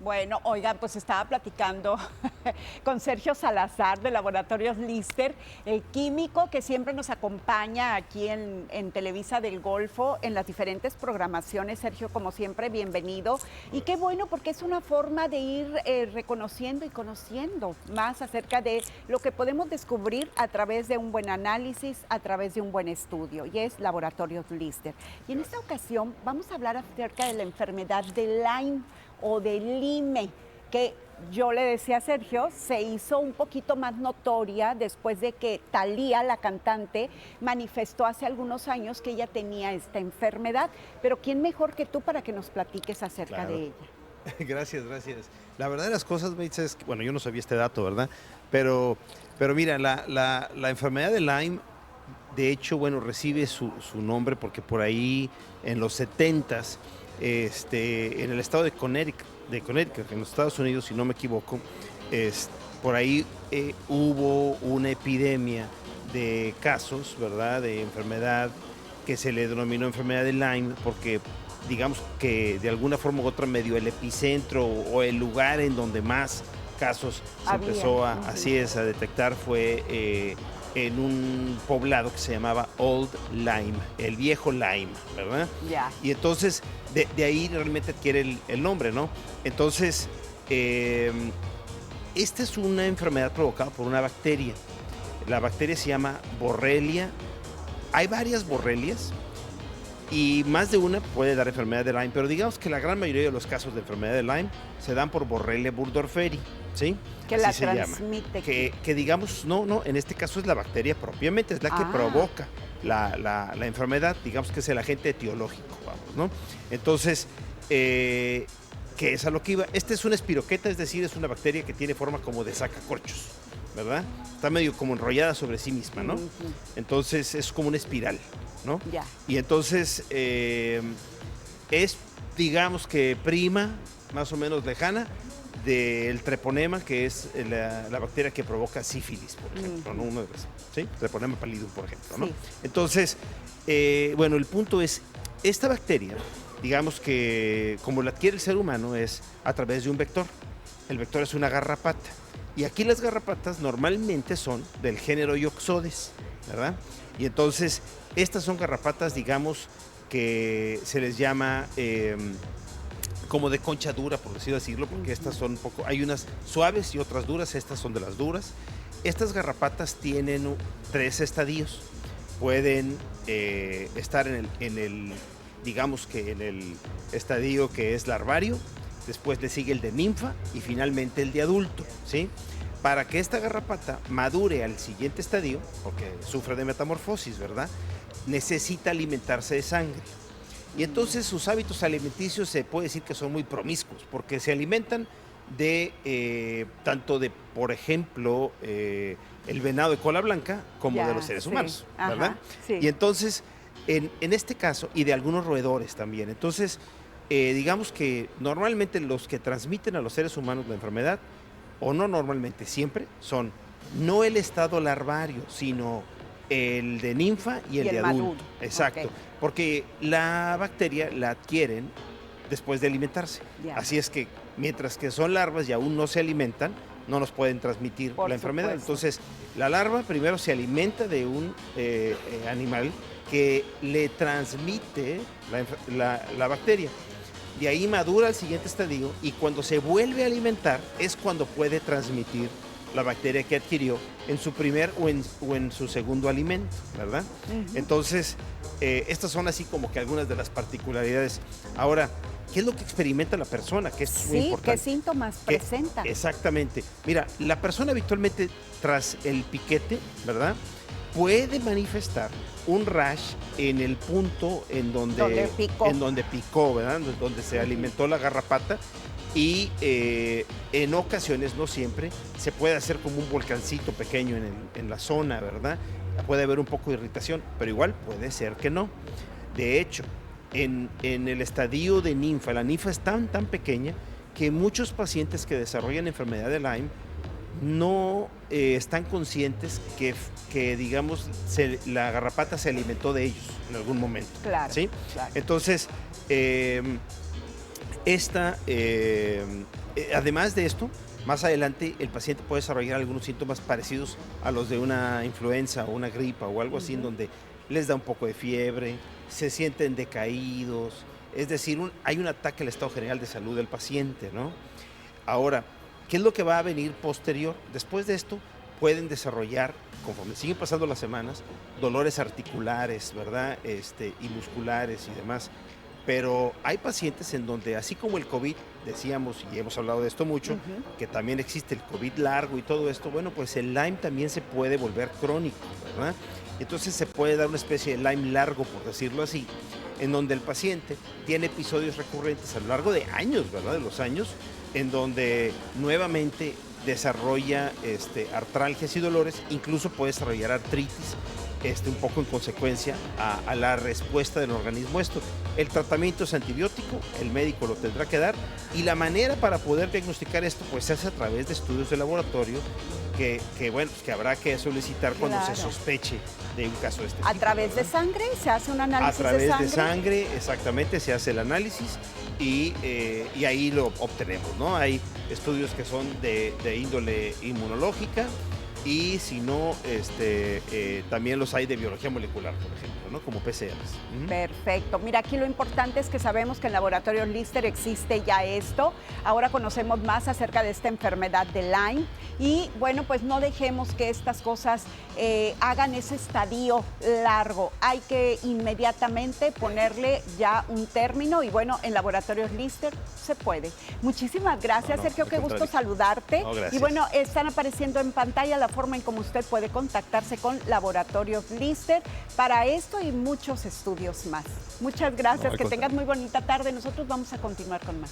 Bueno, oigan, pues estaba platicando con Sergio Salazar de Laboratorios Lister, el químico que siempre nos acompaña aquí en Televisa del Golfo en las diferentes programaciones. Sergio, como siempre, bienvenido. Y qué bueno, porque es una forma de ir reconociendo y conociendo más acerca de lo que podemos descubrir a través de un buen análisis, a través de un buen estudio, y es Laboratorios Lister. Y en esta ocasión vamos a hablar acerca de la enfermedad de Lyme o de Lyme, que yo le decía a Sergio, se hizo un poquito más notoria después de que Thalía, la cantante, manifestó hace algunos años que ella tenía esta enfermedad. Pero ¿quién mejor que tú para que nos platiques acerca de Claro. ella? Gracias, gracias. La verdad de las cosas, Bates, es que, bueno, yo no sabía este dato, ¿verdad? Pero mira, la enfermedad de Lyme, de hecho, bueno, recibe su nombre porque por ahí en los 70s, en el estado de Connecticut, en los Estados Unidos, si no me equivoco, por ahí hubo una epidemia de casos, ¿verdad?, de enfermedad que se le denominó enfermedad de Lyme porque digamos que de alguna forma u otra medio el epicentro o el lugar en donde más casos se Había. empezó así es, a detectar fue en un poblado que se llamaba Old Lyme, el viejo Lyme, ¿verdad? Ya. Y entonces de ahí realmente adquiere el nombre, ¿no? Entonces, esta es una enfermedad provocada por una bacteria. La bacteria se llama Borrelia. Hay varias borrelias y más de una puede dar enfermedad de Lyme, pero digamos que la gran mayoría de los casos de enfermedad de Lyme se dan por Borrelia burgdorferi, ¿sí? Que Así la se llama. transmite. Que digamos, no, en este caso es la bacteria propiamente, es la que Ah, provoca la enfermedad, digamos que es el agente etiológico, vamos, ¿no? Entonces, que es a lo que iba. Esta es una espiroqueta, es decir, es una bacteria que tiene forma como de sacacorchos, ¿verdad? Está medio como enrollada sobre sí misma, ¿no? ujú, Entonces es como una espiral, ¿no? ya. Y entonces es, digamos que prima, más o menos lejana, del treponema, que es la bacteria que provoca sífilis, por ejemplo, ¿no? Ujú, Uno de los, ¿sí? Treponema pallidum, por ejemplo, ¿no? sí. Entonces, bueno, el punto es, esta bacteria, digamos que como la adquiere el ser humano es a través de un vector. El vector es una garrapata. Y aquí las garrapatas normalmente son del género Ioxodes, ¿verdad? Y entonces, estas son garrapatas, digamos, que se les llama como de concha dura, por decirlo, porque estas son un poco, hay unas suaves y otras duras, estas son de las duras. Estas garrapatas tienen 3 estadios. Pueden estar digamos que en el estadio que es larvario, después le sigue el de ninfa y finalmente el de adulto, ¿sí? Para que esta garrapata madure al siguiente estadio, porque sufre de metamorfosis, ¿verdad?, necesita alimentarse de sangre. Y entonces sus hábitos alimenticios se puede decir que son muy promiscuos, porque se alimentan de tanto de, por ejemplo, el venado de cola blanca como de Ya, los seres sí. humanos, ¿verdad? Ajá, sí. Y entonces, en este caso, y de algunos roedores también, entonces, digamos que normalmente los que transmiten a los seres humanos la enfermedad, o no normalmente, siempre, son no el estado larvario, sino el de ninfa y Y el el de maduro. adulto. Ok, Exacto. Porque la bacteria la adquieren después de alimentarse. ya. Así es que mientras que son larvas y aún no se alimentan, no nos pueden transmitir Por la enfermedad. supuesto. Entonces, la larva primero se alimenta de un animal que le transmite la bacteria. De ahí madura el siguiente estadio y cuando se vuelve a alimentar es cuando puede transmitir la bacteria que adquirió en su primer o en su segundo alimento, ¿verdad? Ujú. Entonces, estas son así como que algunas de las particularidades. Ahora, ¿qué es lo que experimenta la persona? Que es muy Sí, ¿qué importante. síntomas Que- presenta? Exactamente. Mira, la persona habitualmente tras el piquete, ¿verdad?, puede manifestar un rash en el punto Donde picó. en donde picó, ¿verdad?, donde se alimentó la garrapata y en ocasiones, no siempre, se puede hacer como un volcancito pequeño en la zona, ¿verdad? Puede haber un poco de irritación, pero igual puede ser que no. De hecho, en el estadio de ninfa, la ninfa es tan pequeña que muchos pacientes que desarrollan enfermedad de Lyme no están conscientes que digamos, la garrapata se alimentó de ellos en algún momento, Claro, ¿sí? claro. Entonces, esta Además de esto, más adelante el paciente puede desarrollar algunos síntomas parecidos a los de una influenza o una gripa o algo así, en donde les da un poco de fiebre, se sienten decaídos, es decir, hay un ataque al estado general de salud del paciente, ¿no? Ahora, ¿qué es lo que va a venir posterior? Después de esto, pueden desarrollar, conforme siguen pasando las semanas, dolores articulares, ¿verdad? Y musculares y demás. Pero hay pacientes en donde, así como el COVID, decíamos, y hemos hablado de esto mucho, que también existe el COVID largo y todo esto, bueno, pues el Lyme también se puede volver crónico, ¿verdad? Entonces se puede dar una especie de Lyme largo, por decirlo así, en donde el paciente tiene episodios recurrentes a lo largo de años, ¿verdad? De los años, en donde nuevamente desarrolla artralgias y dolores, incluso puede desarrollar artritis, un poco en consecuencia a la respuesta del organismo a esto. El tratamiento es antibiótico, el médico lo tendrá que dar, y la manera para poder diagnosticar esto pues se hace a través de estudios de laboratorio bueno, que habrá que solicitar cuando se sospeche de un caso de este tipo. ¿A través de sangre? ¿Se hace un análisis de sangre? A través de sangre, exactamente, se hace el análisis y ahí lo obtenemos, ¿no? Hay estudios que son de índole inmunológica, y si no, también los hay de biología molecular, por ejemplo, ¿no? Como PCRs. Perfecto. Mira, aquí lo importante es que sabemos que en Laboratorios Lister existe ya esto. Ahora conocemos más acerca de esta enfermedad de Lyme. Y bueno, pues no dejemos que estas cosas hagan ese estadio largo. Hay que inmediatamente ponerle ya un término. Y bueno, en Laboratorios Lister se puede. Muchísimas gracias, Sergio. Qué gusto saludarte. No, gracias. Y bueno, están apareciendo en pantalla la forma en cómo usted puede contactarse con Laboratorios Lister para esto y muchos estudios más. Muchas gracias, que tengas muy bonita tarde. Nosotros vamos a continuar con más.